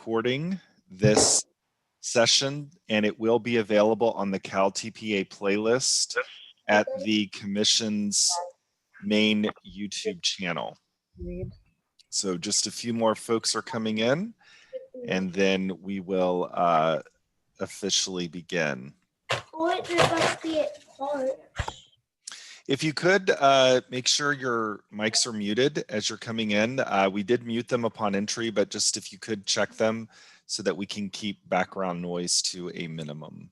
recording this session, and it will be available on the Cal TPA playlist at the Commission's main YouTube channel. So just a few more folks are coming in, and then we will officially begin. If you could make sure your mics are muted as you're coming in. We did mute them upon entry, but just if you could check them so that we can keep background noise to a minimum.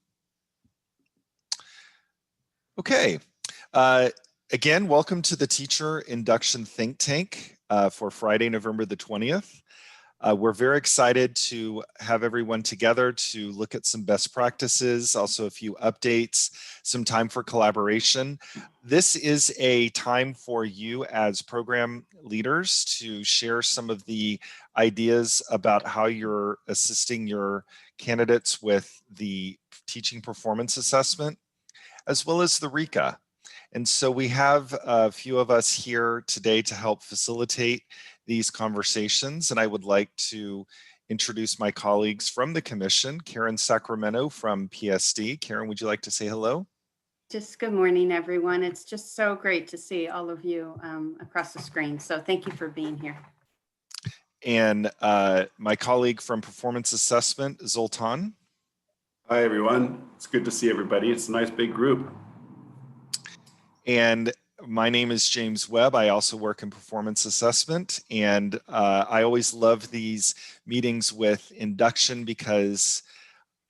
Okay. Again, welcome to the Teacher Induction Think Tank for Friday, November the 20th. We're very excited to have everyone together to look at some best practices, also a few updates, some time for collaboration. This is a time for you as program leaders to share some of the ideas about how you're assisting your candidates with the teaching performance assessment, as well as the RECA. And so we have a few of us here today to help facilitate these conversations, and I would like to introduce my colleagues from the Commission. Karen Sacramento from PSD. Karen, would you like to say hello? Just good morning, everyone. It's just so great to see all of you across the screen. So thank you for being here. And my colleague from Performance Assessment, Zoltan. Hi, everyone. It's good to see everybody. It's a nice big group. And my name is James Webb. I also work in performance assessment, and I always love these meetings with induction because,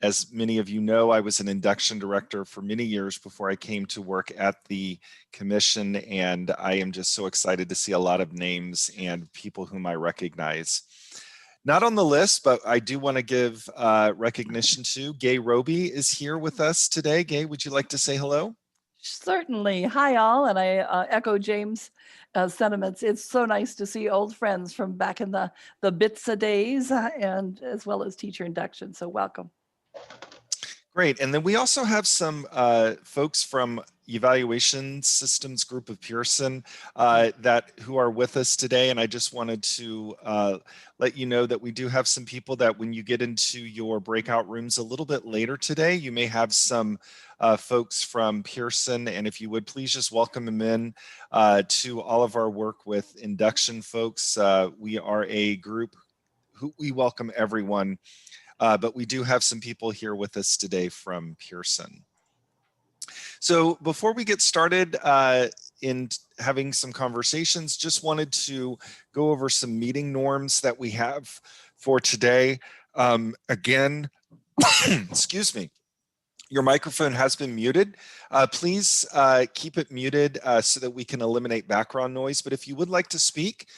as many of you know, I was an induction director for many years before I came to work at the Commission, and I am just so excited to see a lot of names and people whom I recognize. Not on the list, but I do want to give recognition to Gay Roby is here with us today. Gay, would you like to say hello? Certainly. Hi, all. And I echo James' sentiments. It's so nice to see old friends from back in the BITSA days and as well as teacher induction. So welcome. Great. And then we also have some folks from Evaluation Systems Group of Pearson who are with us today. And I just wanted to let you know that we do have some people that when you get into your breakout rooms a little bit later today, you may have some folks from Pearson. And if you would please just welcome them in to all of our work with induction folks. We are a group who we welcome everyone. But we do have some people here with us today from Pearson. So before we get started in having some conversations, just wanted to go over some meeting norms that we have for today. Again, excuse me, your microphone has been muted. Please keep it muted so that we can eliminate background noise. But if you would like to speak,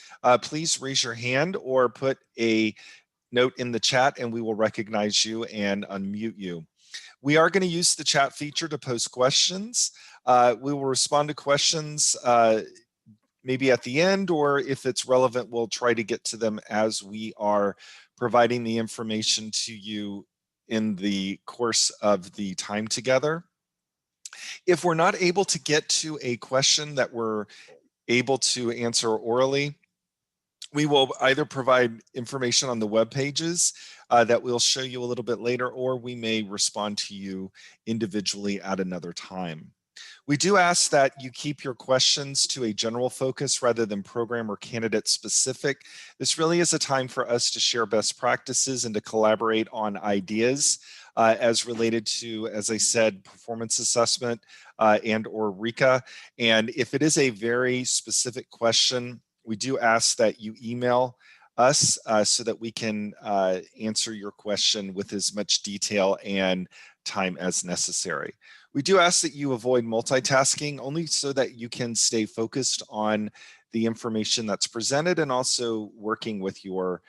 please raise your hand or put a note in the chat and we will recognize you and unmute you. We are going to use the chat feature to post questions. We will respond to questions maybe at the end, or if it's relevant, we'll try to get to them as we are providing the information to you in the course of the time together. If we're not able to get to a question that we're able to answer orally, we will either provide information on the web pages that we'll show you a little bit later, or we may respond to you individually at another time. We do ask that you keep your questions to a general focus rather than program or candidate specific. This really is a time for us to share best practices and to collaborate on ideas as related to, as I said, performance assessment and or RECA. And if it is a very specific question, we do ask that you email us so that we can answer your question with as much detail and time as necessary. We do ask that you avoid multitasking only so that you can stay focused on the information that's presented and also working with your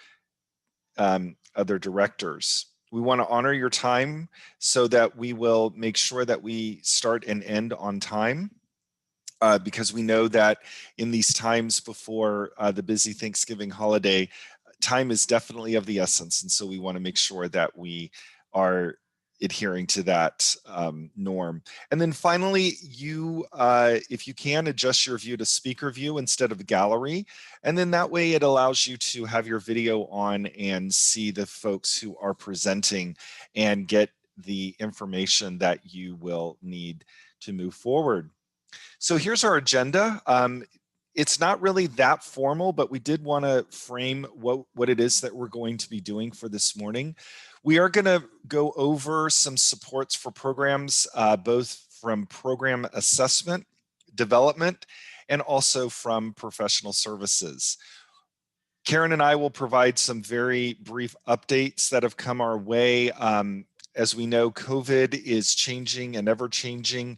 other directors. We want to honor your time so that we will make sure that we start and end on time. Because we know that in these times before the busy Thanksgiving holiday, time is definitely of the essence. And so we want to make sure that we are adhering to that norm. And then finally, you, if you can, adjust your view to speaker view instead of gallery. And then that way it allows you to have your video on and see the folks who are presenting and get the information that you will need to move forward. So here's our agenda. It's not really that formal, but we did want to frame what it is that we're going to be doing for this morning. We are going to go over some supports for programs, both from program assessment, development, and also from professional services. Karen and I will provide some very brief updates that have come our way. As we know, COVID is changing and ever changing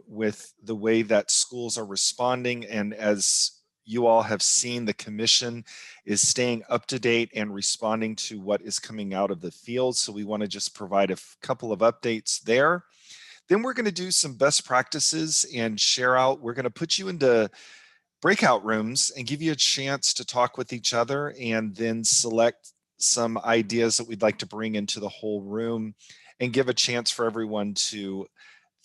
with the way that schools are responding. And as you all have seen, the commission is staying up to date and responding to what is coming out of the field. So we want to just provide a couple of updates there. Then we're going to do some best practices and share out. We're going to put you into breakout rooms and give you a chance to talk with each other, and then select some ideas that we'd like to bring into the whole room and give a chance for everyone to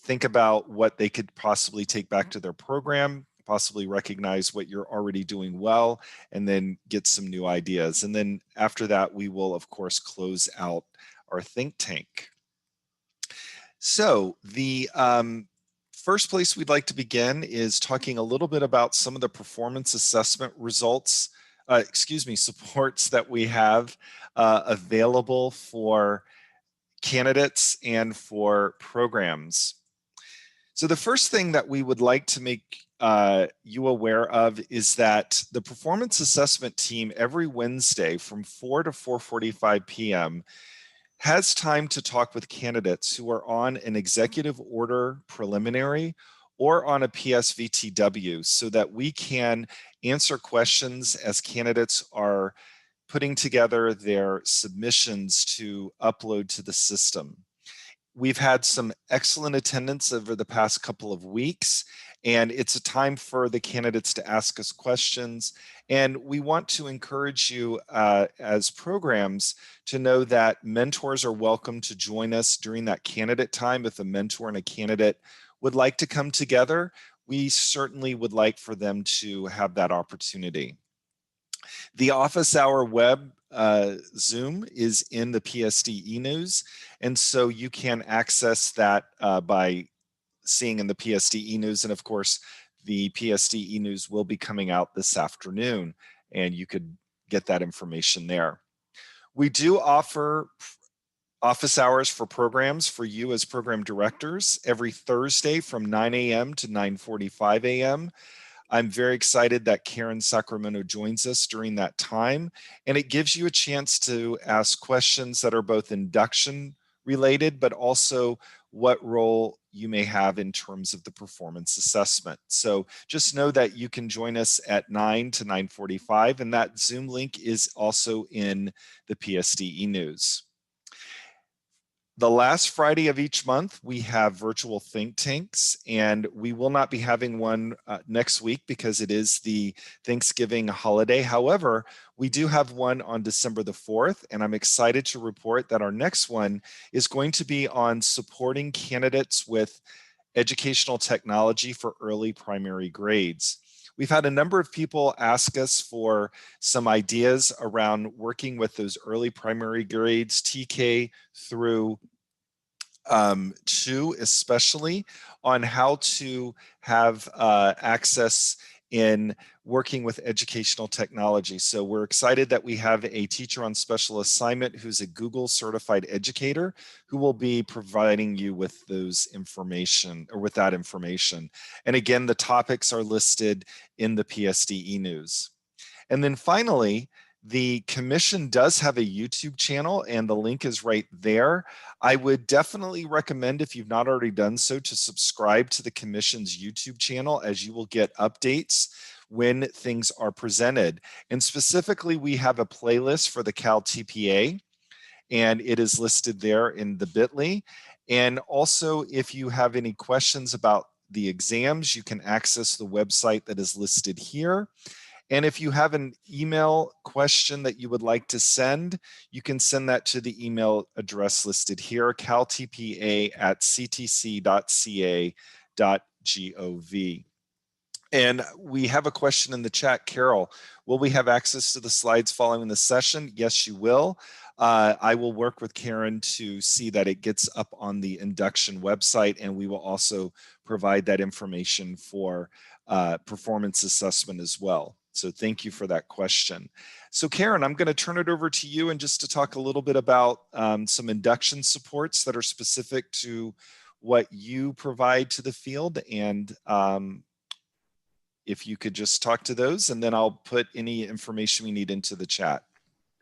think about what they could possibly take back to their program, possibly recognize what you're already doing well, and then get some new ideas. And then after that, we will, of course, close out our think tank. So the first place we'd like to begin is talking a little bit about some of the performance assessment results, supports that we have available for candidates and for programs. So the first thing that we would like to make you aware of is that the performance assessment team every Wednesday from 4 to 4:45 p.m. has time to talk with candidates who are on an executive order preliminary or on a PSVTW, so that we can answer questions as candidates are putting together their submissions to upload to the system. We've had some excellent attendance over the past couple of weeks, and it's a time for the candidates to ask us questions. And we want to encourage you as programs to know that mentors are welcome to join us during that candidate time. If a mentor and a candidate would like to come together, we certainly would like for them to have that opportunity. The office hour web Zoom is in the PSD e-news, and so you can access that by seeing in the PSD e-news. And of course, the PSD e-news will be coming out this afternoon, and you could get that information there. We do offer office hours for programs for you as program directors every Thursday from 9 a.m. to 9:45 a.m. I'm very excited that Karen Sacramento joins us during that time, and it gives you a chance to ask questions that are both induction related, but also what role you may have in terms of the performance assessment. So just know that you can join us at 9 to 9:45, and that Zoom link is also in the PSD e-news. The last Friday of each month, we have virtual think tanks, and we will not be having one next week because it is the Thanksgiving holiday. However, we do have one on December the 4th, and I'm excited to report that our next one is going to be on supporting candidates with educational technology for early primary grades. We've had a number of people ask us for some ideas around working with those early primary grades, TK through 2 especially, on how to have access in working with educational technology. So we're excited that we have a teacher on special assignment who's a Google certified educator who will be providing you with those information, or with that information. And again, the topics are listed in the PSD e-news. And then finally, the commission does have a YouTube channel, and the link is right there. I would definitely recommend, if you've not already done so, to subscribe to the commission's YouTube channel, as you will get updates when things are presented. And specifically, we have a playlist for the Cal TPA, and it is listed there in the bit.ly. And also, if you have any questions about the exams, you can access the website that is listed here. And if you have an email question that you would like to send, you can send that to the email address listed here, caltpa@ctc.ca.gov. And we have a question in the chat. Carol, will we have access to the slides following the session? Yes, you will. I will work with Karen to see that it gets up on the induction website, and we will also provide that information for performance assessment as well. So thank you for that question. So Karen, I'm going to turn it over to you and just to talk a little bit about some induction supports that are specific to what you provide to the field, and if you could just talk to those, and then I'll put any information we need into the chat.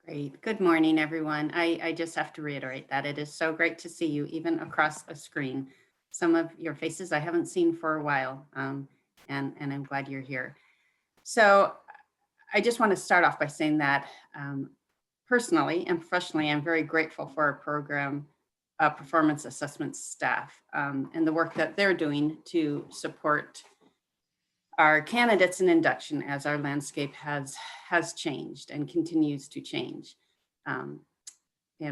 Great. Good morning, everyone. I just have to reiterate that it is so great to see you, even across a screen. Some of your faces I haven't seen for a while, and I'm glad you're here. So I just want to start off by saying that personally and professionally, I'm very grateful for our program performance assessment staff and the work that they're doing to support our candidates in induction as our landscape has changed and continues to change. And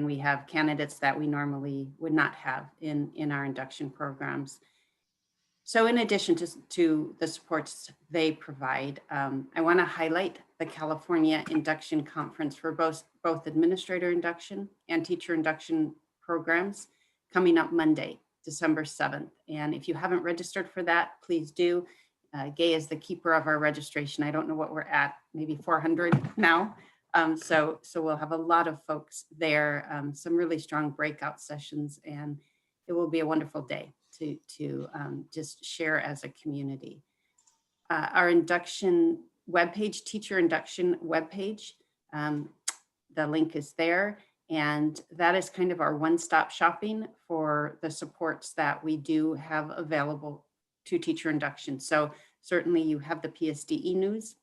we have candidates that we normally would not have in our induction programs. So in addition to the supports they provide, I want to highlight the California Induction Conference for both administrator induction and teacher induction programs coming up Monday, December 7th. And if you haven't registered for that, please do. Gay is the keeper of our registration. I don't know what we're at, maybe 400 now. So we'll have a lot of folks there, some really strong breakout sessions, and it will be a wonderful day to just share as a community. Our induction webpage, teacher induction webpage, the link is there, and that is kind of our one-stop shopping for the supports that we do have available to teacher induction. So certainly you have the PSDE news,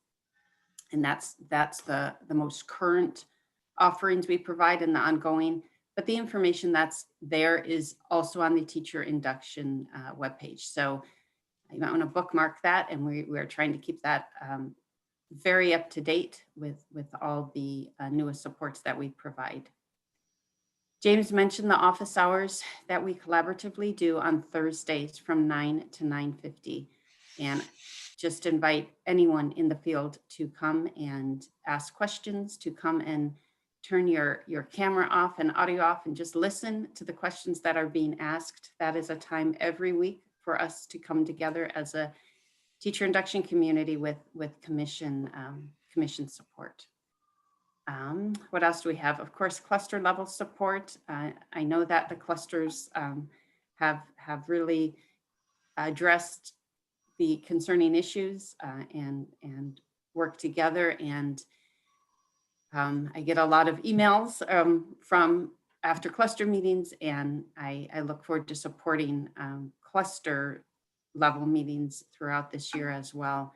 and that's the most current offerings we provide in the ongoing, but the information that's there is also on the teacher induction webpage. So you might want to bookmark that, and we're trying to keep that very up to date with all the newest supports that we provide. James mentioned the office hours that we collaboratively do on Thursdays from 9 to 9:50. And just invite anyone in the field to come and ask questions, to come and turn your camera off and audio off and just listen to the questions that are being asked. That is a time every week for us to come together as a teacher induction community with commission support. What else do we have? Of course, cluster level support. I know that the clusters have really addressed the concerning issues and work together. And I get a lot of emails from after cluster meetings, and I look forward to supporting cluster level meetings throughout this year as well.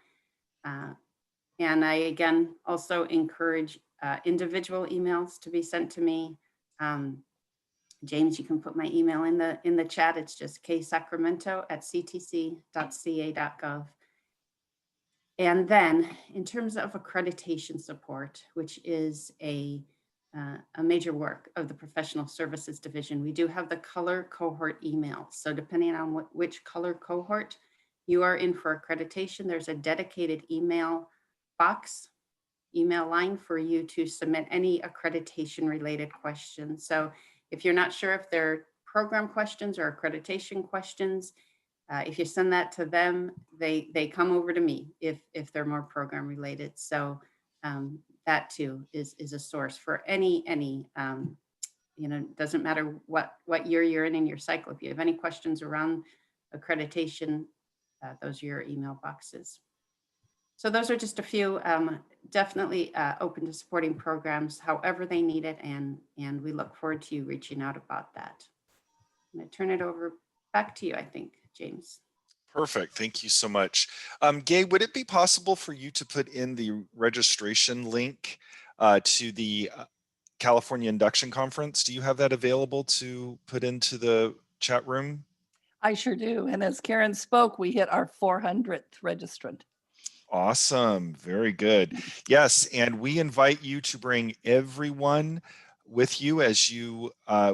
And I, again, also encourage individual emails to be sent to me. James, you can put my email in the chat. It's just ksacramento@ctc.ca.gov. And then in terms of accreditation support, which is a major work of the Professional Services Division, we do have the color cohort email. So depending on which color cohort you are in for accreditation, there's a dedicated email line for you to submit any accreditation related questions. So if you're not sure if they're program questions or accreditation questions, if you send that to them, they come over to me if they're more program related. So that too is a source for any doesn't matter what year you're in your cycle. If you have any questions around accreditation, those are your email boxes. So those are just a few, definitely open to supporting programs however they need it, and we look forward to you reaching out about that. I'm going to turn it over back to you, I think, James. Perfect. Thank you so much. Gay, would it be possible for you to put in the registration link to the California Induction Conference? Do you have that available to put into the chat room? I sure do. And as Karen spoke, we hit our 400th registrant. Awesome. Very good. Yes. And we invite you to bring everyone with you as you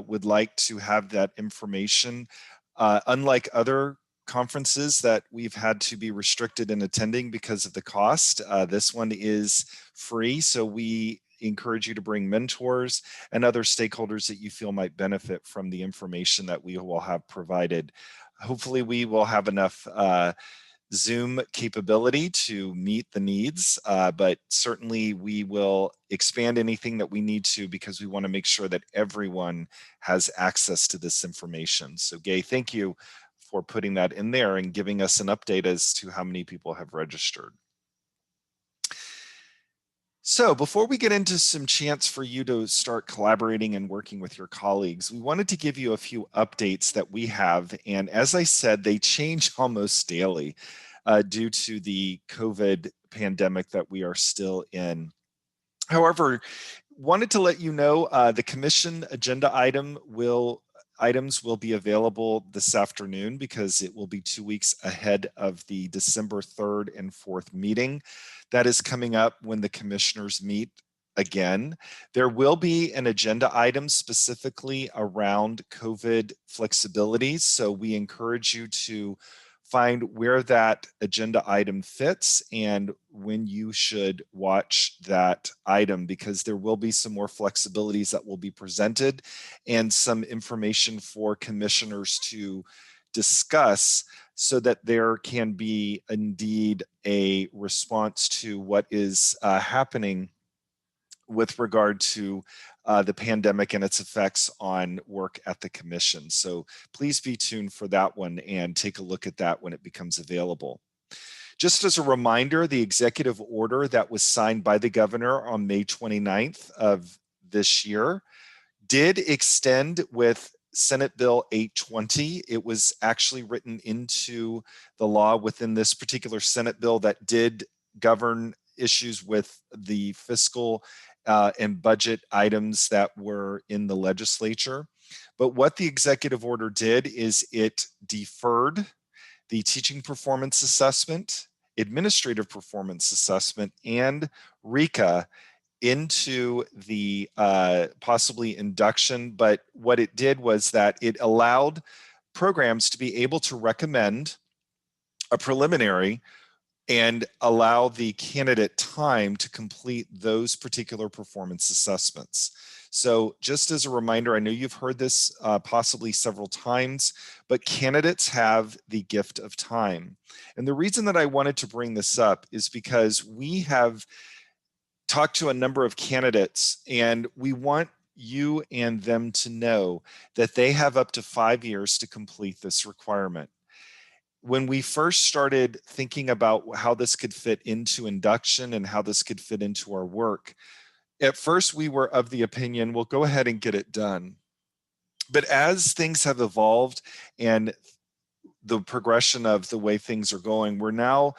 would like to have that information. Unlike other conferences that we've had to be restricted in attending because of the cost, this one is free. So we encourage you to bring mentors and other stakeholders that you feel might benefit from the information that we will have provided. Hopefully we will have enough Zoom capability to meet the needs, but certainly we will expand anything that we need to because we want to make sure that everyone has access to this information. So Gay, thank you for putting that in there and giving us an update as to how many people have registered. So before we get into some chance for you to start collaborating and working with your colleagues, we wanted to give you a few updates that we have. And as I said, they change almost daily due to the COVID pandemic that we are still in. However, wanted to let you know the commission agenda items will be available this afternoon because it will be 2 weeks ahead of the December 3rd and 4th meeting that is coming up when the commissioners meet again. There will be an agenda item specifically around COVID flexibility. So we encourage you to find where that agenda item fits and when you should watch that item, because there will be some more flexibilities that will be presented and some information for commissioners to discuss so that there can be indeed a response to what is happening with regard to the pandemic and its effects on work at the commission. So please be tuned for that one and take a look at that when it becomes available. Just as a reminder, the executive order that was signed by the governor on May 29th of this year did extend with Senate Bill 820. It was actually written into the law within this particular Senate bill that did govern issues with the fiscal and budget items that were in the legislature. But what the executive order did is it deferred the teaching performance assessment, administrative performance assessment, and RECA into the possibly induction. But what it did was that it allowed programs to be able to recommend a preliminary and allow the candidate time to complete those particular performance assessments. So just as a reminder, I know you've heard this possibly several times, but candidates have the gift of time. And the reason that I wanted to bring this up is because we have talked to a number of candidates and we want you and them to know that they have up to 5 years to complete this requirement. When we first started thinking about how this could fit into induction and how this could fit into our work, at first we were of the opinion, well, go ahead and get it done. But as things have evolved and the progression of the way things are going, we're now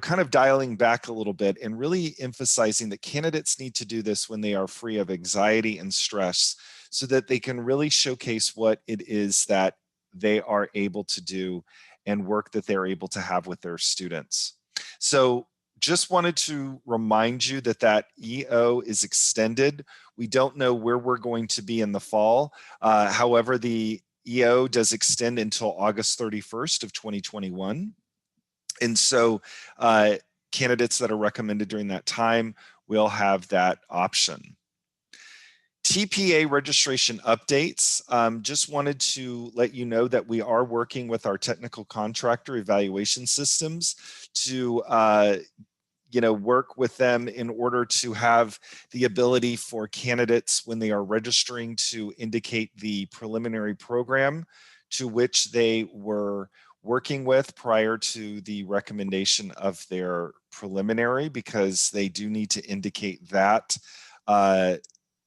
kind of dialing back a little bit and really emphasizing that candidates need to do this when they are free of anxiety and stress so that they can really showcase what it is that they are able to do and work that they're able to have with their students. So just wanted to remind you that that EO is extended. We don't know where we're going to be in the fall. However, the EO does extend until August 31st of 2021. And so candidates that are recommended during that time will have that option. TPA registration updates. Just wanted to let you know that we are working with our technical contractor Evaluation Systems to work with them in order to have the ability for candidates when they are registering to indicate the preliminary program to which they were working with prior to the recommendation of their preliminary, because they do need to indicate that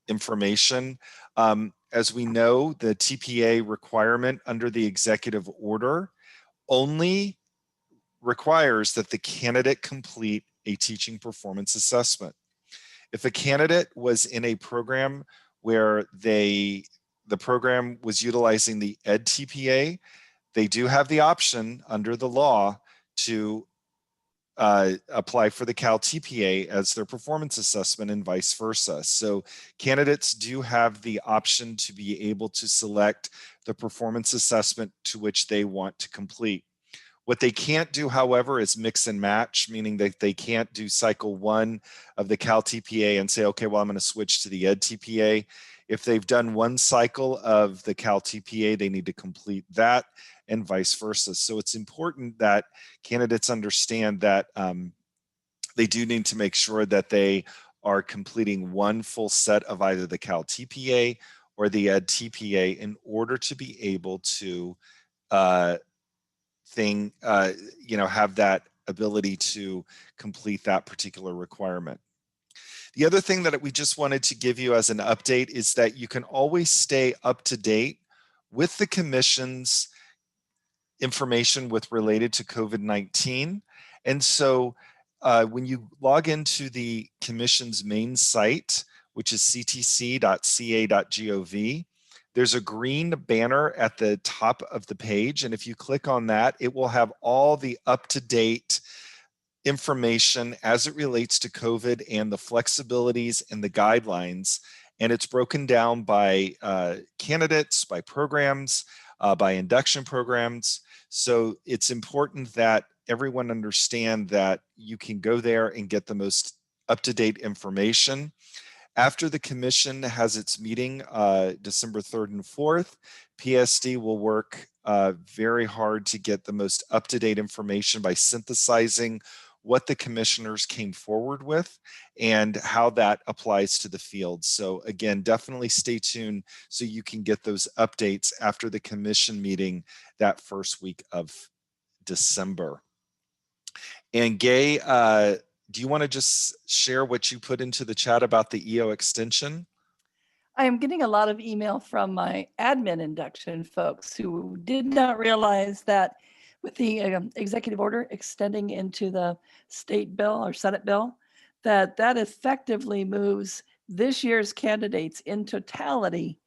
information. As we know, the TPA requirement under the executive order only requires that the candidate complete a teaching performance assessment. If a candidate was in a program where the program was utilizing the EdTPA, they do have the option under the law to apply for the Cal TPA as their performance assessment and vice versa. So candidates do have the option to be able to select the performance assessment to which they want to complete. What they can't do, however, is mix and match, meaning that they can't do cycle 1 of the Cal TPA and say, okay, well, I'm going to switch to the Ed TPA. If they've done one cycle of the Cal TPA, they need to complete that and vice versa. So it's important that candidates understand that they do need to make sure that they are completing one full set of either the Cal TPA or the Ed TPA in order to be able to have that ability to complete that particular requirement. The other thing that we just wanted to give you as an update is that you can always stay up to date with the Commission's information with related to COVID-19. And so when you log into the Commission's main site, which is ctc.ca.gov, there's a green banner at the top of the page. And if you click on that, it will have all the up-to-date information as it relates to COVID and the flexibilities and the guidelines. And it's broken down by candidates, by programs, by induction programs. So it's important that everyone understand that you can go there and get the most up-to-date information. After the Commission has its meeting December 3rd and 4th, PSD will work very hard to get the most up-to-date information by synthesizing what the commissioners came forward with and how that applies to the field. So again, definitely stay tuned so you can get those updates after the Commission meeting that first week of December. And Gay, do you want to just share what you put into the chat about the EO extension? I am getting a lot of email from my admin induction folks who did not realize that with the executive order extending into the state bill or Senate bill, that effectively moves this year's candidates in totality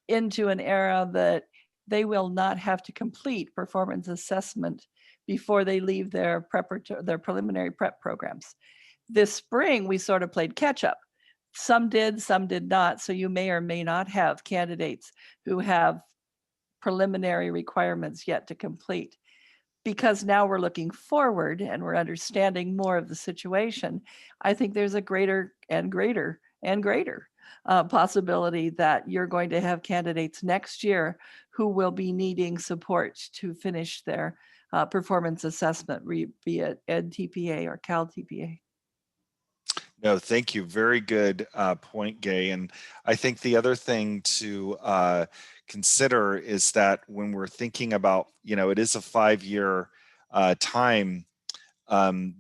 into an era that they will not have to complete performance assessment before they leave their preliminary prep programs. This spring, we sort of played catch up. Some did not. So you may or may not have candidates who have preliminary requirements yet to complete. Because now we're looking forward and we're understanding more of the situation, I think there's a greater and greater possibility that you're going to have candidates next year who will be needing support to finish their performance assessment, be it Ed TPA or Cal TPA. No, thank you. Very good point, Gay. And I think the other thing to consider is that when we're thinking about, it is a 5-year time,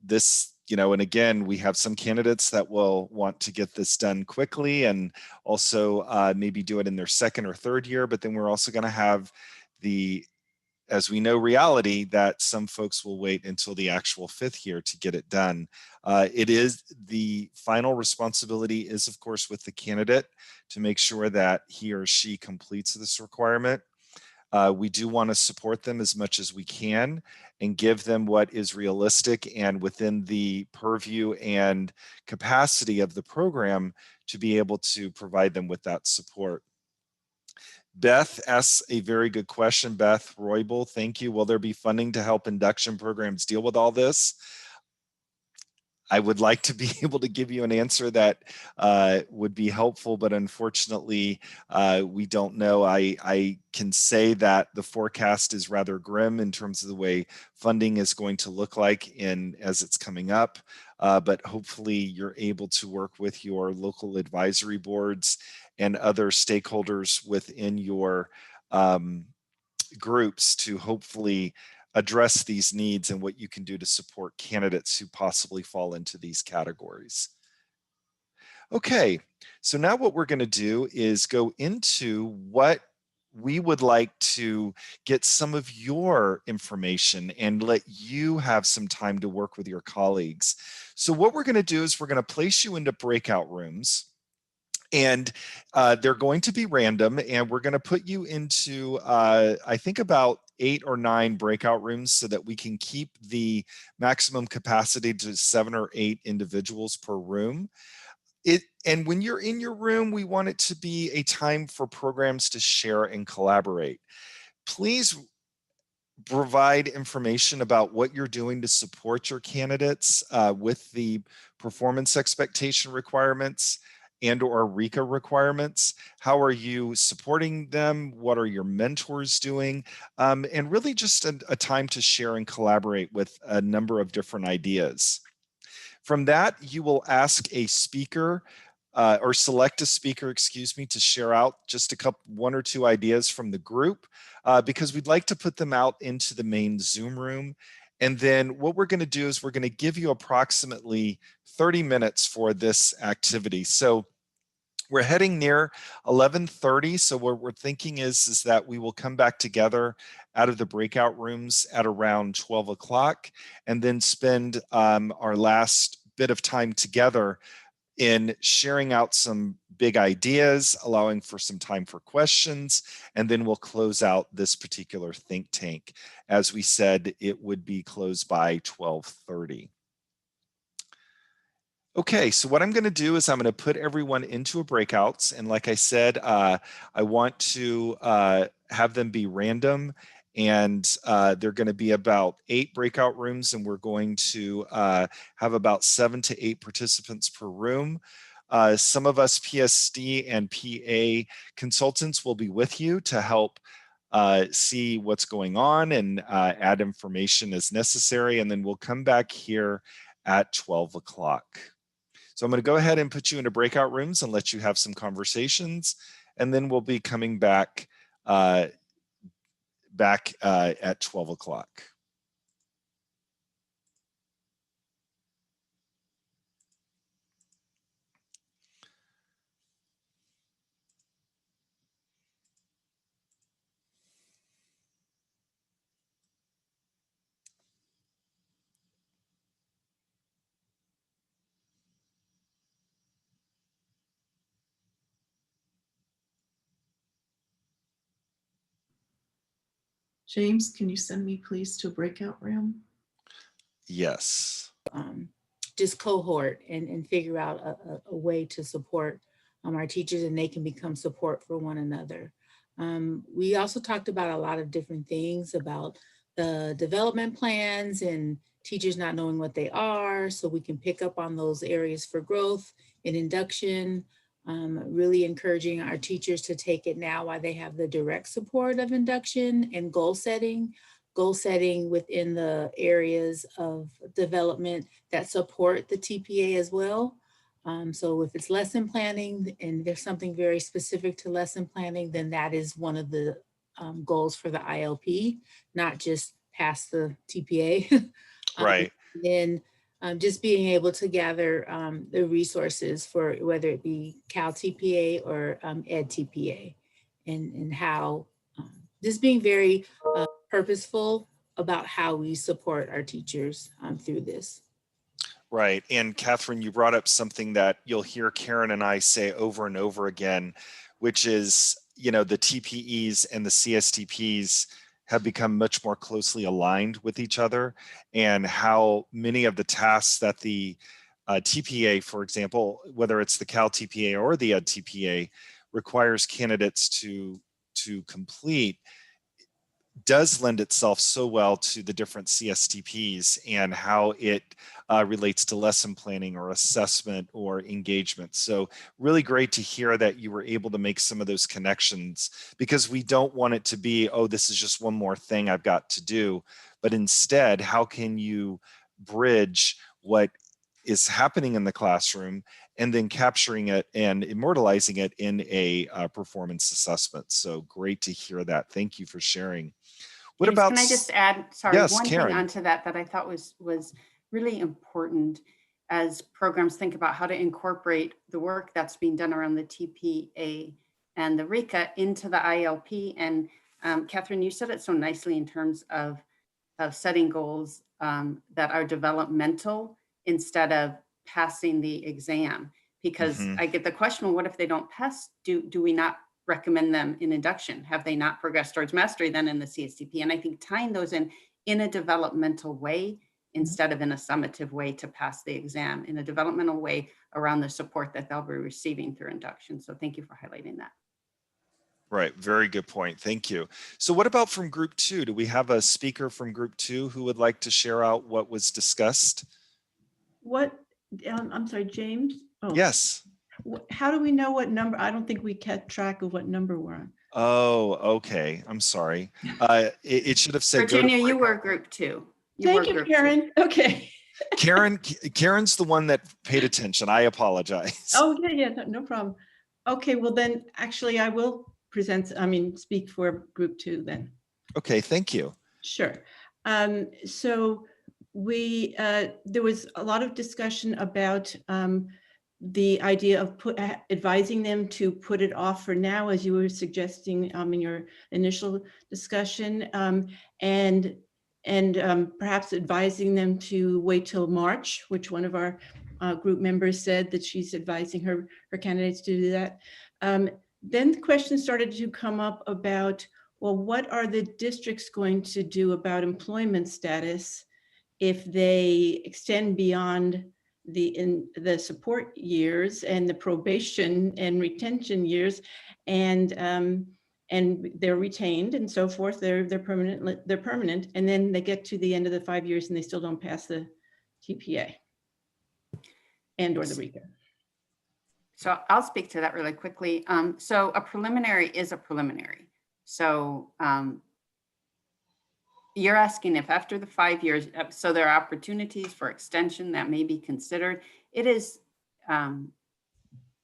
this, and again, we have some candidates that will want to get this done quickly and also maybe do it in their second or third year. But then we're also going to have as we know, reality that some folks will wait until the actual 5th year to get it done. It is the final responsibility is, of course, with the candidate to make sure that he or she completes this requirement. We do want to support them as much as we can and give them what is realistic and within the purview and capacity of the program to be able to provide them with that support. Beth asks a very good question. Beth Roybal, thank you. Will there be funding to help induction programs deal with all this? I would like to be able to give you an answer that would be helpful, but unfortunately, we don't know. I can say that the forecast is rather grim in terms of the way funding is going to look like as it's coming up. But hopefully you're able to work with your local advisory boards and other stakeholders within your groups to hopefully address these needs and what you can do to support candidates who possibly fall into these categories. Okay, so now what we're going to do is go into what we would like to get some of your information and let you have some time to work with your colleagues. So what we're going to do is we're going to place you into breakout rooms. And they're going to be random, and we're going to put you into, I think, about 8 or 9 breakout rooms so that we can keep the maximum capacity to 7 or 8 individuals per room. And when you're in your room, we want it to be a time for programs to share and collaborate. Please provide information about what you're doing to support your candidates with the performance expectation requirements and or RECA requirements. How are you supporting them? What are your mentors doing? And really just a time to share and collaborate with a number of different ideas. From that, you will ask a speaker or select a speaker, excuse me, to share out just one or two ideas from the group because we'd like to put them out into the main Zoom room. And then what we're going to do is we're going to give you approximately 30 minutes for this activity. So we're heading near 11:30. So what we're thinking is that we will come back together out of the breakout rooms at around 12 o'clock and then spend our last bit of time together in sharing out some big ideas, allowing for some time for questions, and then we'll close out this particular think tank. As we said, it would be closed by 12:30. Okay, so what I'm going to do is I'm going to put everyone into a breakouts. And like I said, I want to have them be random. And they're going to be about 8 breakout rooms. And we're going to have about 7 to 8 participants per room. Some of us PSD and PA consultants will be with you to help see what's going on and add information as necessary. And then we'll come back here at 12 o'clock. So I'm going to go ahead and put you into breakout rooms and let you have some conversations. And then we'll be coming back at 12 o'clock. James, can you send me please to a breakout room? Yes. Just cohort and figure out a way to support our teachers, and they can become support for one another. We also talked about a lot of different things about the development plans and teachers not knowing what they are, so we can pick up on those areas for growth in induction. Really encouraging our teachers to take it now while they have the direct support of induction and goal setting within the areas of development that support the TPA as well. So if it's lesson planning and there's something very specific to lesson planning, then that is one of the goals for the ILP, not just pass the TPA. Right. Then just being able to gather the resources for whether it be Cal TPA or Ed TPA, and how just being very purposeful about how we support our teachers through this. Right. And Catherine, you brought up something that you'll hear Karen and I say over and over again, which is, the TPEs and the CSTPs have become much more closely aligned with each other, and how many of the tasks that the TPA, for example, whether it's the Cal TPA or the Ed TPA, requires candidates to complete, does lend itself so well to the different CSTPs and how it relates to lesson planning or assessment or engagement. So really great to hear that you were able to make some of those connections, because we don't want it to be, oh, this is just one more thing I've got to do. But instead, how can you bridge what is happening in the classroom and then capturing it and immortalizing it in a performance assessment? So great to hear that. Thank you for sharing. What James, about? can I just add, sorry, Yes, one Karen. thing onto that I thought was really important as programs think about how to incorporate the work that's being done around the TPA and the RECA into the ILP. And Catherine, you said it so nicely in terms of setting goals that are developmental instead of passing the exam. Because Mhm. I get the question, well, what if they don't pass? Do we not recommend them in induction? Have they not progressed towards mastery then in the CSTP? And I think tying those in a developmental way instead of in a summative way to pass the exam, in a developmental way around the support that they'll be receiving through induction. So thank you for highlighting that. Right. Very good point. Thank you. So what about from group 2? Do we have a speaker from group 2 who would like to share out what was discussed? What, I'm sorry, James? Oh, Yes. how do we know what number? I don't think we kept track of what number we're on. Oh, okay. I'm sorry. It should have said go to Virginia, you were breakout. group 2. You were Thank you, group 2. Karen. Okay. Karen's the one that paid attention. I apologize. Oh, yeah, no problem. Okay, well then, actually, I will speak for group 2 then. Okay, thank you. Sure. So there was a lot of discussion about the idea of advising them to put it off for now, as you were suggesting in your initial discussion, and perhaps advising them to wait till March, which one of our group members said that she's advising her candidates to do that. Then the question started to come up about, well, what are the districts going to do about employment status if they extend beyond the support years and the probation and retention years, and they're retained and so forth, they're permanent, and then they get to the end of the 5 years and they still don't pass the TPA and or the RECA. So I'll speak to that really quickly. So a preliminary is a preliminary. So you're asking if after the 5 years, so there are opportunities for extension that may be considered. It is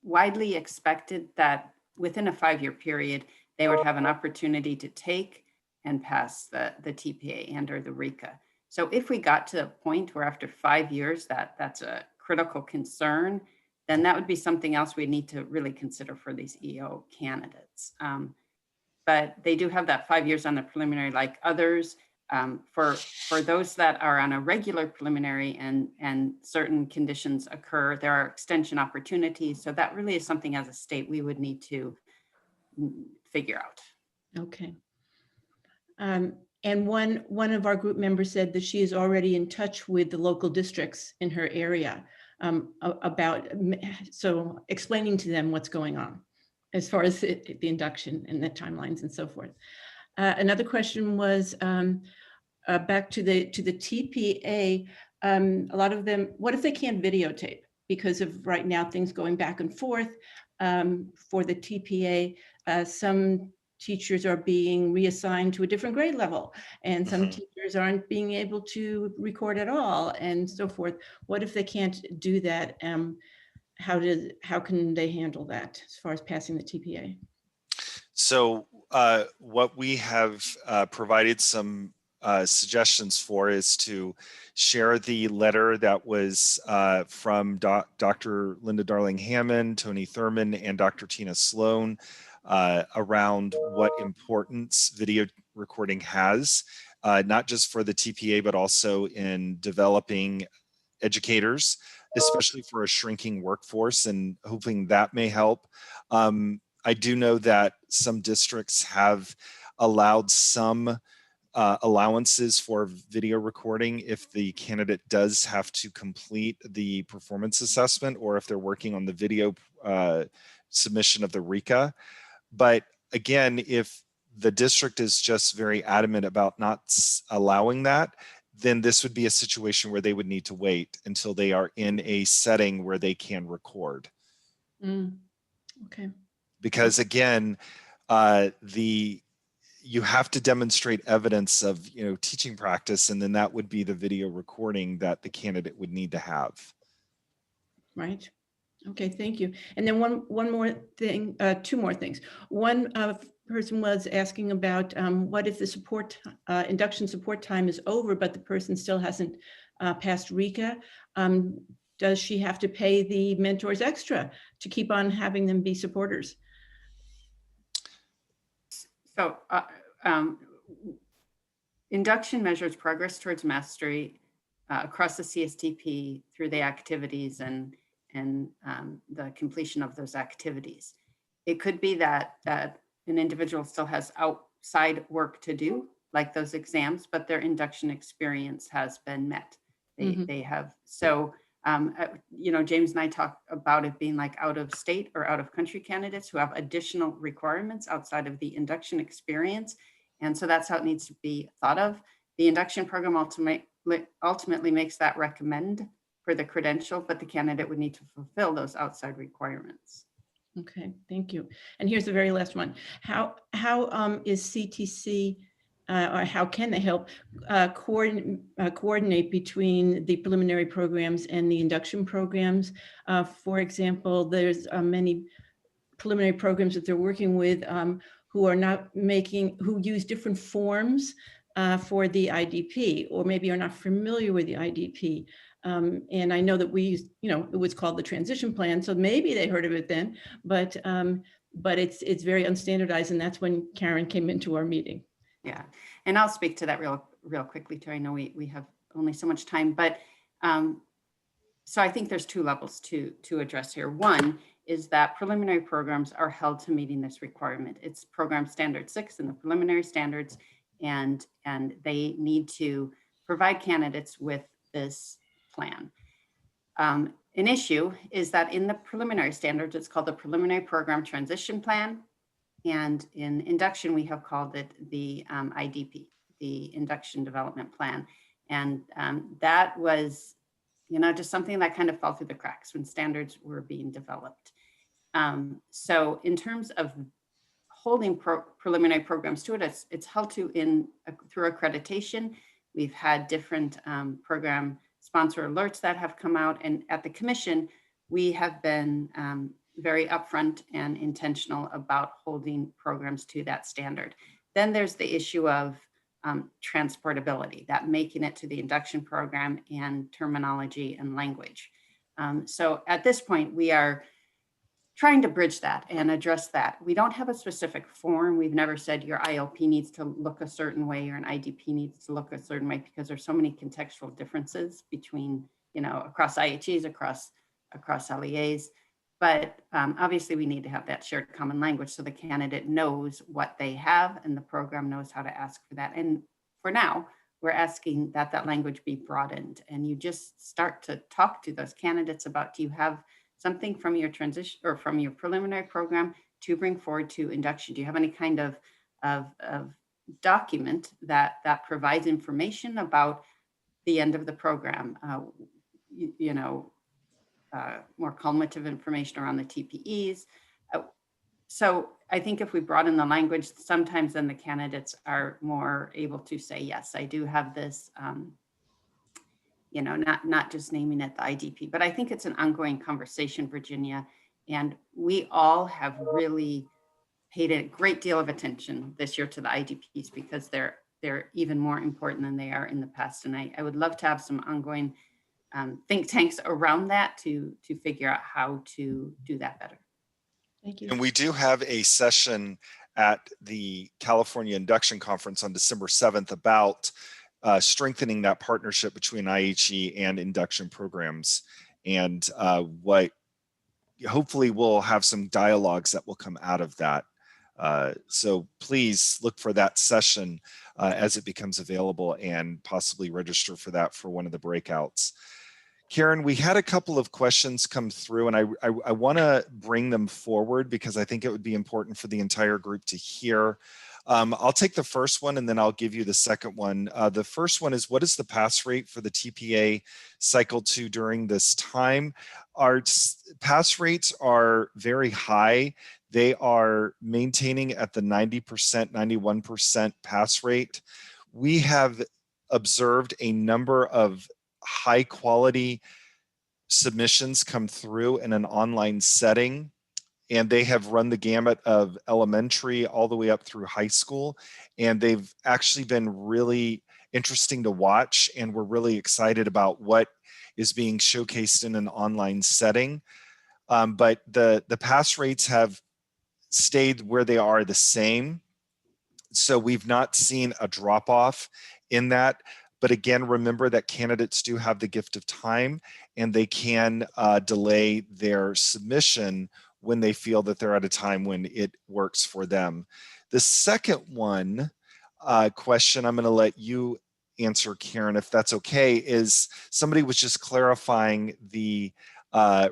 widely expected that within a 5-year period, they would have an opportunity to take and pass the TPA and or the RECA. So if we got to a point where after 5 years that's a critical concern, then that would be something else we need to really consider for these EO candidates. But they do have that 5 years on the preliminary like others. For those that are on a regular preliminary and certain conditions occur, there are extension opportunities. So that really is something as a state we would need to figure out. Okay. And one of our group members said that she is already in touch with the local districts in her area about, so explaining to them what's going on as far as the induction and the timelines and so forth. Another question was back to the TPA. A lot of them, what if they can't videotape because of right now things going back and forth for the TPA? Some teachers are being reassigned to a different grade level, and some teachers aren't being able to record at all, and so forth. What if they can't do that? How can they handle that as far as passing the TPA? So what we have provided some suggestions for is to share the letter that was from Dr. Linda Darling-Hammond, Tony Thurman, and Dr. Tina Sloan around what importance video recording has, not just for the TPA, but also in developing educators, especially for a shrinking workforce, and hoping that may help. I do know that some districts have allowed some allowances for video recording if the candidate does have to complete the performance assessment or if they're working on the video submission of the RECA. But again, if the district is just very adamant about not allowing that, then this would be a situation where they would need to wait until they are in a setting where they can record. Okay. Because again, you have to demonstrate evidence of teaching practice, and then that would be the video recording that the candidate would need to have. Right. Okay, thank you. And then one more thing, two more things. One person was asking about what if the induction support time is over, but the person still hasn't passed RECA? Does she have to pay the mentors extra to keep on having them be supporters? So induction measures progress towards mastery across the CSTP through the activities and and the completion of those activities. It could be that an individual still has outside work to do, like those exams, but their induction experience has been met. They have, so James and I talk about it being like out of state or out of country candidates who have additional requirements outside of the induction experience. And so that's how it needs to be thought of. The induction program ultimately makes that recommend for the credential, but the candidate would need to fulfill those outside requirements. Okay, thank you. And here's the very last one. How is CTC or how can they help coordinate between the preliminary programs and the induction programs? For example, there's many preliminary programs that they're working with who use different forms for the IDP, or maybe are not familiar with the IDP. And I know that we used, it was called the transition plan, so maybe they heard of it then, but it's very unstandardized, and that's when Karen came into our meeting. Yeah, and I'll speak to that real quickly too. I know we have only so much time, but so I think there's two levels to address here. One is that preliminary programs are held to meeting this requirement. It's program standard 6 in the preliminary standards, and they need to provide candidates with this plan. An issue is that in the preliminary standards, it's called the Preliminary Program Transition Plan. And in induction, we have called it the IDP, the Induction Development Plan. And that was, just something that kind of fell through the cracks when standards were being developed. So in terms of holding preliminary programs to it, it's held to through accreditation. We've had different program sponsor alerts that have come out, and at the commission, we have been very upfront and intentional about holding programs to that standard. Then there's the issue of transportability, that making it to the induction program, and terminology and language. So at this point, we are trying to bridge that and address that. We don't have a specific form. We've never said your ILP needs to look a certain way or an IDP needs to look a certain way, because there's so many contextual differences between, across IHEs, across LEAs. But obviously we need to have that shared common language so the candidate knows what they have and the program knows how to ask for that. And for now, we're asking that language be broadened, and you just start to talk to those candidates about, do you have something from your transition or from your preliminary program to bring forward to induction? Do you have any kind of document that provides information about the end of the program? More cumulative information around the TPEs. So I think if we broaden the language, sometimes then the candidates are more able to say, yes, I do have this, not just naming it the IDP, but I think it's an ongoing conversation, Virginia, and we all have really paid a great deal of attention this year to the IDPs, because they're even more important than they are in the past. And I would love to have some ongoing think tanks around that to figure out how to do that better. Thank you. And we do have a session at the California Induction Conference on December 7th about strengthening that partnership between IHE and induction programs, and what hopefully we'll have some dialogues that will come out of that. So please look for that session as it becomes available, and possibly register for that for one of the breakouts. Karen, we had a couple of questions come through, and I want to bring them forward because I think it would be important for the entire group to hear. I'll take the first one and then I'll give you the second one. The first one is, what is the pass rate for the TPA Cycle 2 during this time? Our pass rates are very high. They are maintaining at the 90%, 91% pass rate. We have observed a number of high quality submissions come through in an online setting, and they have run the gamut of elementary all the way up through high school, and they've actually been really interesting to watch, and we're really excited about what is being showcased in an online setting. But the pass rates have stayed where they are, the same. So we've not seen a drop off in that. But again, remember that candidates do have the gift of time, and they can delay their submission when they feel that they're at a time when it works for them. The second one question I'm going to let you answer, Karen, if that's okay, is somebody was just clarifying the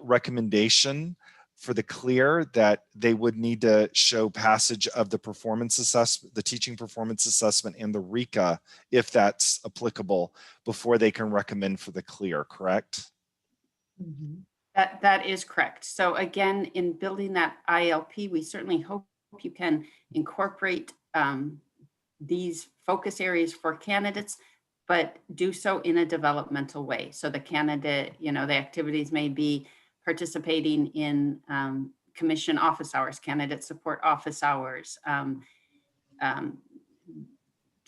recommendation for the clear that they would need to show passage of the performance assessment, the teaching performance assessment, and the RECA, if that's applicable, before they can recommend for the clear, correct? That is correct. So again, in building that ILP, we certainly hope you can incorporate these focus areas for candidates, but do so in a developmental way. So the candidate, the activities may be participating in commission office hours, candidate support office hours.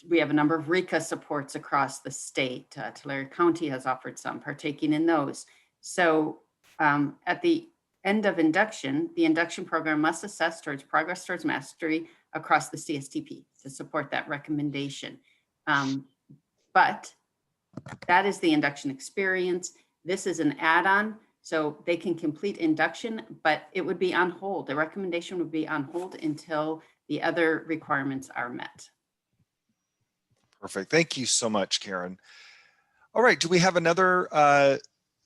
We have a number of RECA supports across the state. Tulare County has offered some, partaking in those. So at the end of induction, the induction program must assess towards progress towards mastery across the CSTP to support that recommendation. But that is the induction experience. This is an add-on, so they can complete induction, but it would be on hold. The recommendation would be on hold until the other requirements are met. Perfect. Thank you so much, Karen. All right. Do we have another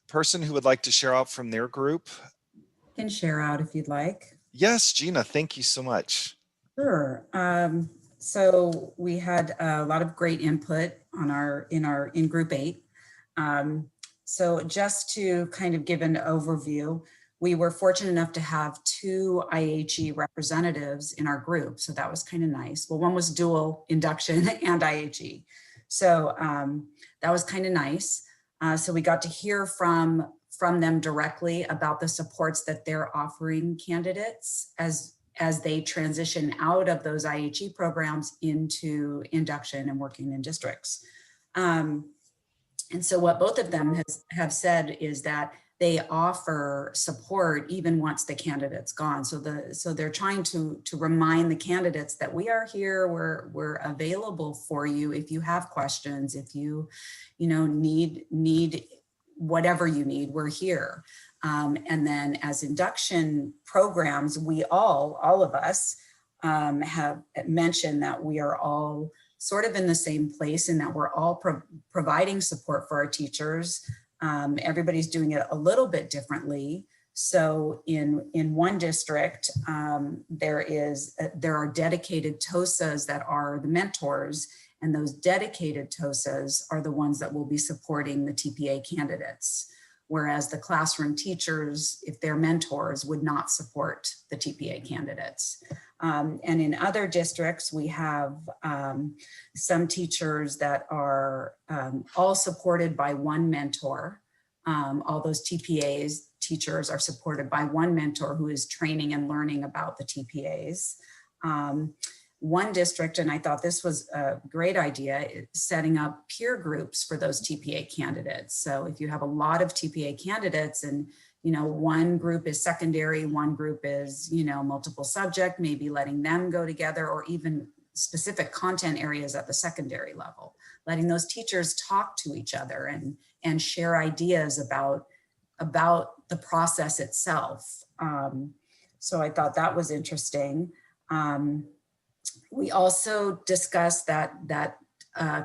person who would like to share out from their group? I can share out if you'd like. Yes, Gina, thank you so much. Sure. So we had a lot of great input on in group 8. So just to kind of give an overview, we were fortunate enough to have 2 IHE representatives in our group. So that was kind of nice. Well, one was dual induction and IHE. So that was kind of nice. So we got to hear from them directly about the supports that they're offering candidates as they transition out of those IHE programs into induction and working in districts. And so what both of them have said is that they offer support even once the candidate's gone. So they're trying to remind the candidates that we are here, we're available for you if you have questions, if you need whatever you need, we're here. And then as induction programs, we all of us have mentioned that we are all sort of in the same place and that we're all providing support for our teachers. Everybody's doing it a little bit differently. So in one district, there are dedicated TOSAs that are the mentors, and those dedicated TOSAs are the ones that will be supporting the TPA candidates. Whereas the classroom teachers, if they're mentors, would not support the TPA candidates. And in other districts, we have some teachers that are all supported by one mentor. All those TPAs teachers are supported by one mentor who is training and learning about the TPAs. One district, and I thought this was a great idea, is setting up peer groups for those TPA candidates. So if you have a lot of TPA candidates and one group is secondary, one group is multiple subject, maybe letting them go together, or even specific content areas at the secondary level, letting those teachers talk to each other and share ideas about the process itself. So I thought that was interesting. We also discussed that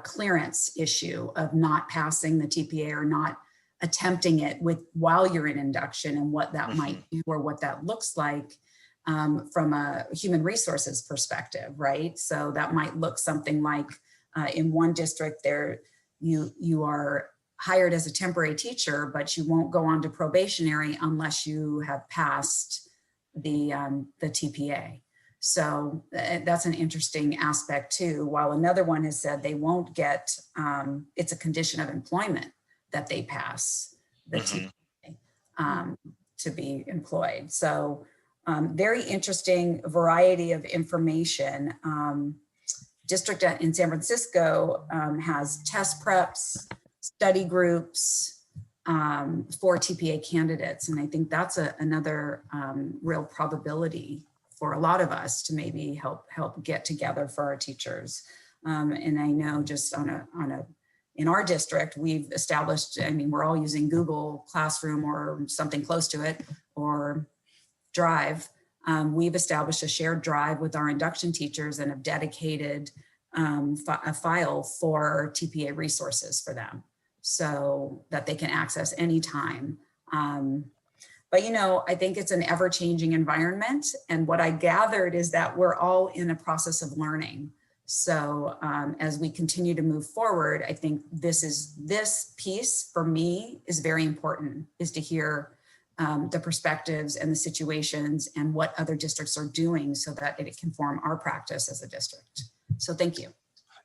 clearance issue of not passing the TPA or not attempting it while you're in induction, and what that might do or what that looks like from a human resources perspective, right? So that might look something like in one district you are hired as a temporary teacher, but you won't go on to probationary unless you have passed the TPA. So that's an interesting aspect too. While another one has said they won't get, it's a condition of employment that they pass the TPA to be employed. So very interesting variety of information. District in San Francisco has test preps, study groups for TPA candidates. And I think that's another real probability for a lot of us to maybe help get together for our teachers. And I know just on a in our district, we've established, I mean, we're all using Google Classroom or something close to it, or Drive. We've established a shared drive with our induction teachers and have dedicated a file for TPA resources for them so that they can access anytime. But, you know, I think it's an ever-changing environment. And what I gathered is that we're all in a process of learning. So as we continue to move forward, I think this piece for me is very important, is to hear the perspectives and the situations and what other districts are doing so that it can form our practice as a district. So thank you.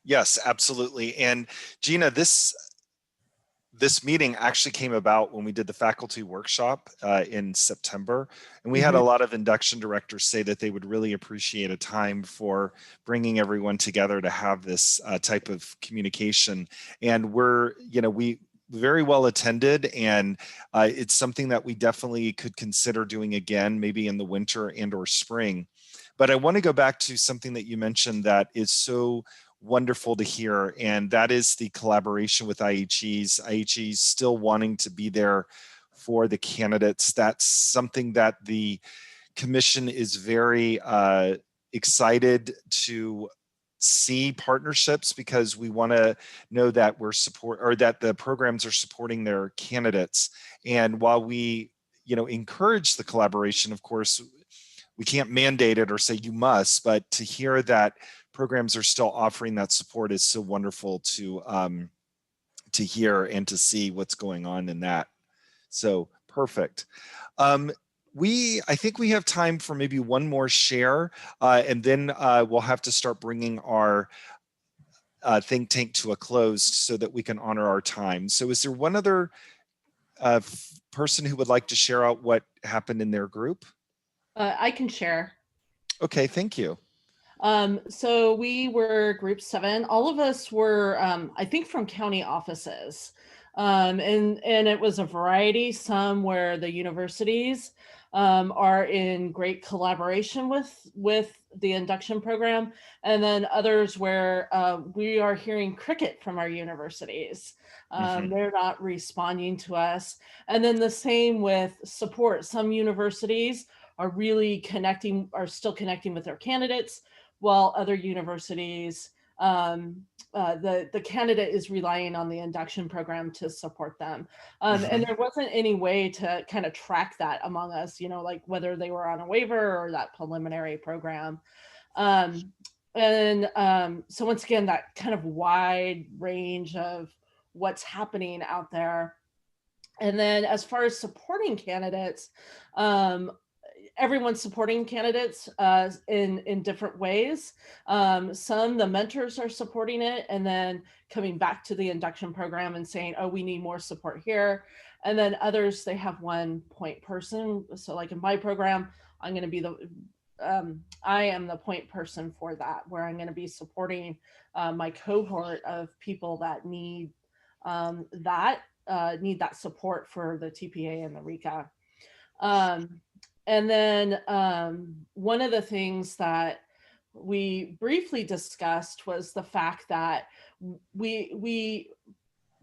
Yes, absolutely. And Gina, this meeting actually came about when we did the faculty workshop in September. And we had a lot of induction directors say that they would really appreciate a time for bringing everyone together to have this type of communication. And we very well attended, and it's something that we definitely could consider doing again, maybe in the winter and or spring. But I want to go back to something that you mentioned that is so wonderful to hear, and that is the collaboration with IHEs still wanting to be there for the candidates. That's something that the commission is very excited to see partnerships, because we want to know that that the programs are supporting their candidates. And while we encourage the collaboration, of course we can't mandate it or say you must, but to hear that programs are still offering that support is so wonderful to hear and to see what's going on in that. So perfect. I think we have time for maybe one more share, and then we'll have to start bringing our think tank to a close so that we can honor our time. So is there one other person who would like to share out what happened in their group? I can share. Okay, thank you. So we were group 7. All of us were, I think, from county offices. And it was a variety. Some where the universities are in great collaboration with the induction program, and then others where we are hearing cricket from our universities. They're not responding to us. And then the same with support. Some universities are really still connecting with their candidates, while other universities, the candidate is relying on the induction program to support them. And there wasn't any way to kind of track that among us, like whether they were on a waiver or that preliminary program. So once again, that kind of wide range of what's happening out there. And then as far as supporting candidates, everyone's supporting candidates in different ways. Some, the mentors are supporting it and then coming back to the induction program and saying, oh, we need more support here. And then others, they have one point person. So like in my program, I'm going to be I am the point person for that, where I'm going to be supporting my cohort of people that need that support for the TPA and the RECA. And then one of the things that we briefly discussed was the fact that we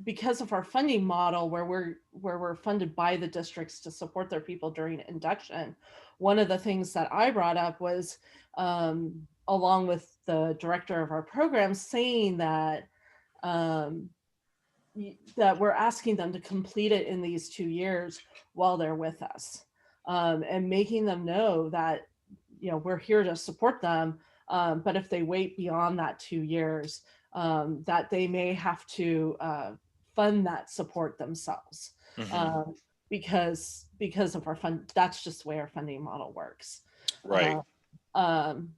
because of our funding model, where we're funded by the districts to support their people during induction, one of the things that I brought up was, along with the director of our program, saying that that we're asking them to complete it in these 2 years while they're with us. And making them know that, we're here to support them. But if they wait beyond that 2 years, that they may have to fund that support themselves. Because of our fund, that's just the way our funding model works. Right. And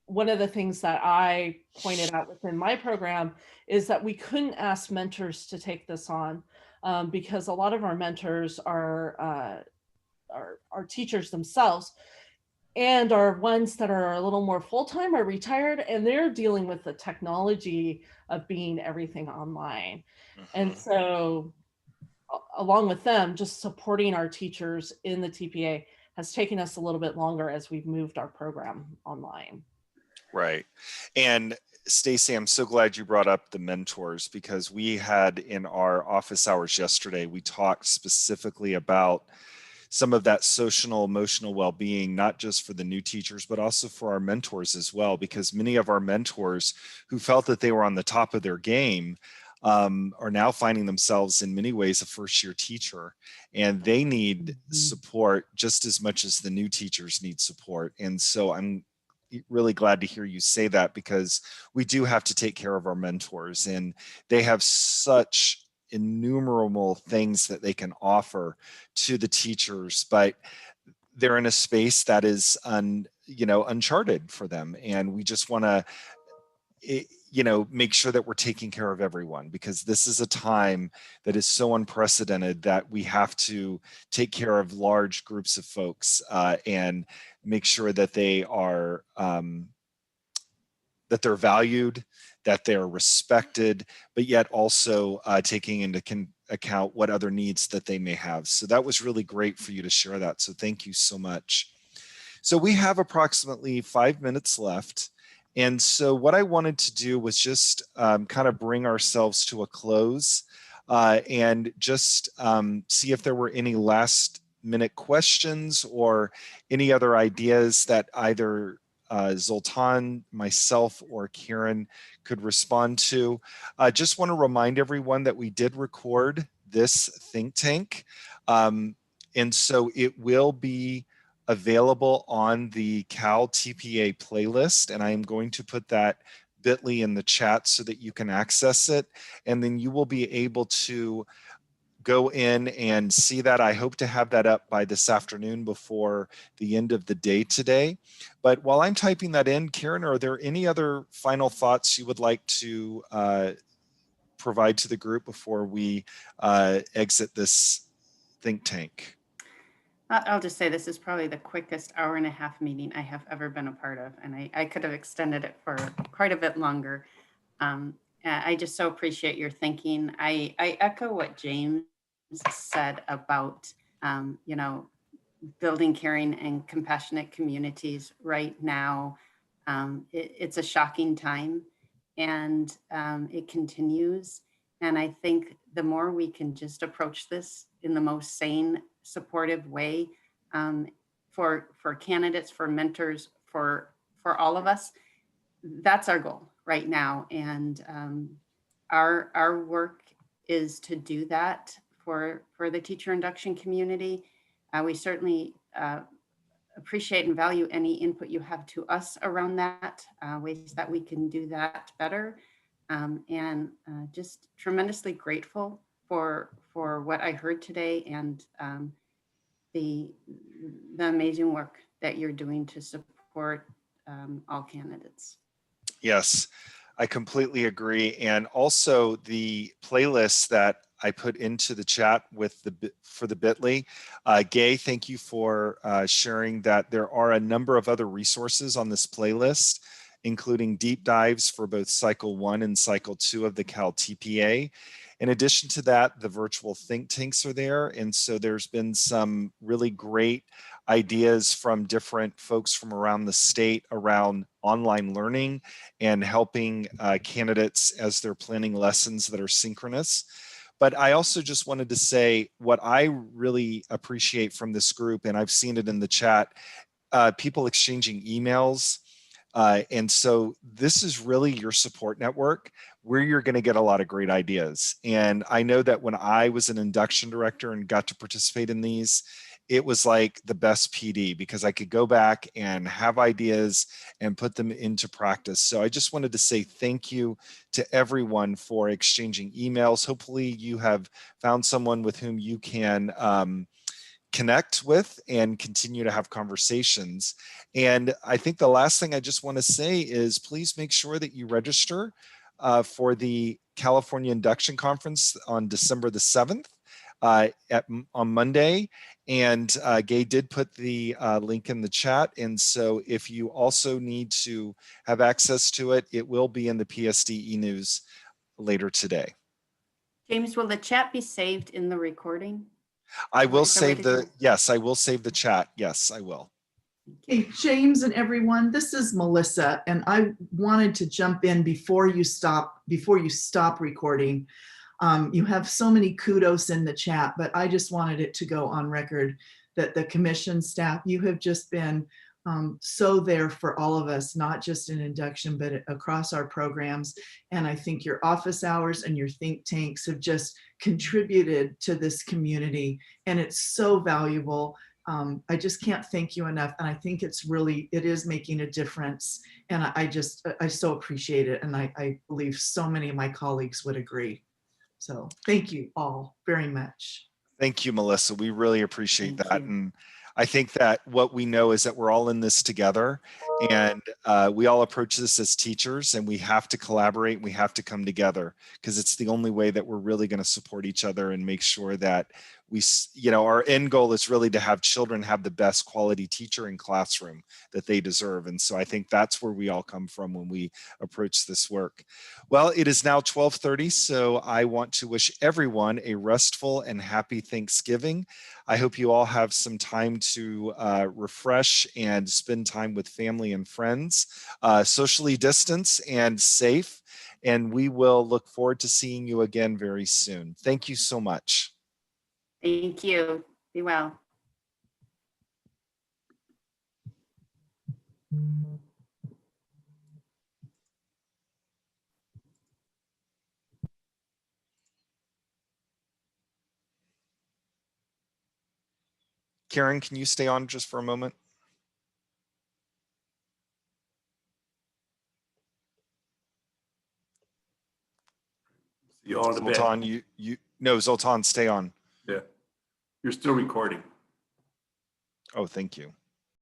one of the things that I pointed out within my program is that we couldn't ask mentors to take this on. Because a lot of our mentors are teachers themselves, and are ones that are a little more full-time or retired, and they're dealing with the technology of being everything online. And so along with them, just supporting our teachers in the TPA has taken us a little bit longer as we've moved our program online. Right. And Stacy, I'm so glad you brought up the mentors, because we had in our office hours yesterday, we talked specifically about some of that social emotional well-being, not just for the new teachers, but also for our mentors as well, because many of our mentors who felt that they were on the top of their game are now finding themselves in many ways a first-year teacher, and they need support just as much as the new teachers need support. And so I'm really glad to hear you say that, because we do have to take care of our mentors, and they have such innumerable things that they can offer to the teachers, but they're in a space that is uncharted for them, and we just want to make sure that we're taking care of everyone, because this is a time that is so unprecedented that we have to take care of large groups of folks and make sure that they are that they're valued, that they're respected, but yet also taking into account what other needs that they may have. So that was really great for you to share that. So thank you so much. So we have approximately 5 minutes left. And so what I wanted to do was just kind of bring ourselves to a close and just see if there were any last minute questions or any other ideas that either Zoltan, myself, or Karen could respond to. I just want to remind everyone that we did record this think tank. And so it will be available on the Cal TPA playlist, and I am going to put that bit.ly in the chat so that you can access it, and then you will be able to go in and see that. I hope to have that up by this afternoon before the end of the day today. But while I'm typing that in, Karen, are there any other final thoughts you would like to provide to the group before we exit this think tank? I'll just say this is probably the quickest hour-and-a-half meeting I have ever been a part of, and I could have extended it for quite a bit longer. I just so appreciate your thinking. I echo what James said about, building caring and compassionate communities right now. It's a shocking time, and it continues. And I think the more we can just approach this in the most sane, supportive way for candidates, for mentors, for all of us, that's our goal right now. And our work is to do that for the teacher induction community. We certainly appreciate and value any input you have to us around that, ways that we can do that better. And just tremendously grateful for what I heard today, and the amazing work that you're doing to support all candidates. Yes, I completely agree. And also the playlist that I put into the chat with for the bit.ly. Gay, thank you for sharing that. There are a number of other resources on this playlist, including deep dives for both cycle 1 and cycle 2 of the Cal TPA. In addition to that, the virtual think tanks are there. And so there's been some really great ideas from different folks from around the state around online learning and helping candidates as they're planning lessons that are synchronous. But I also just wanted to say what I really appreciate from this group, and I've seen it in the chat, people exchanging emails. And so this is really your support network where you're going to get a lot of great ideas. And I know that when I was an induction director and got to participate in these, it was like the best PD, because I could go back and have ideas and put them into practice. So I just wanted to say thank you to everyone for exchanging emails. Hopefully you have found someone with whom you can connect with and continue to have conversations. And I think the last thing I just want to say is please make sure that you register for the California Induction Conference on December the 7th. On Monday, and Gay did put the link in the chat, and so if you also need to have access to it, it will be in the PSD e-news later today. James, will the chat be saved in the recording? I will save the, yes, I will save the chat. Yes, I will. Hey, James and everyone, this is Melissa, and I wanted to jump in before you stop recording. You have so many kudos in the chat, but I just wanted it to go on record that the commission staff, you have just been so there for all of us, not just in induction, but across our programs. And I think your office hours and your think tanks have just contributed to this community, and it's so valuable. I just can't thank you enough. And I think it is making a difference. And I so appreciate it. And I believe so many of my colleagues would agree. So thank you all very much. Thank you, Melissa. We really appreciate Thank that. you. And I think that what we know is that we're all in this together, and we all approach this as teachers, and we have to collaborate and we have to come together, because it's the only way that we're really going to support each other and make sure that our end goal is really to have children have the best quality teacher and classroom that they deserve. And so I think that's where we all come from when we approach this work. Well, it is now 12:30, so I want to wish everyone a restful and happy Thanksgiving. I hope you all have some time to refresh and spend time with family and friends, socially distanced and safe. And we will look forward to seeing you again very soon. Thank you so much. Thank you. Be well. Karen, can you stay on just for a moment? See you all in a bit. Zoltan, no, Zoltan, stay on. Yeah, you're still recording. Oh, thank you.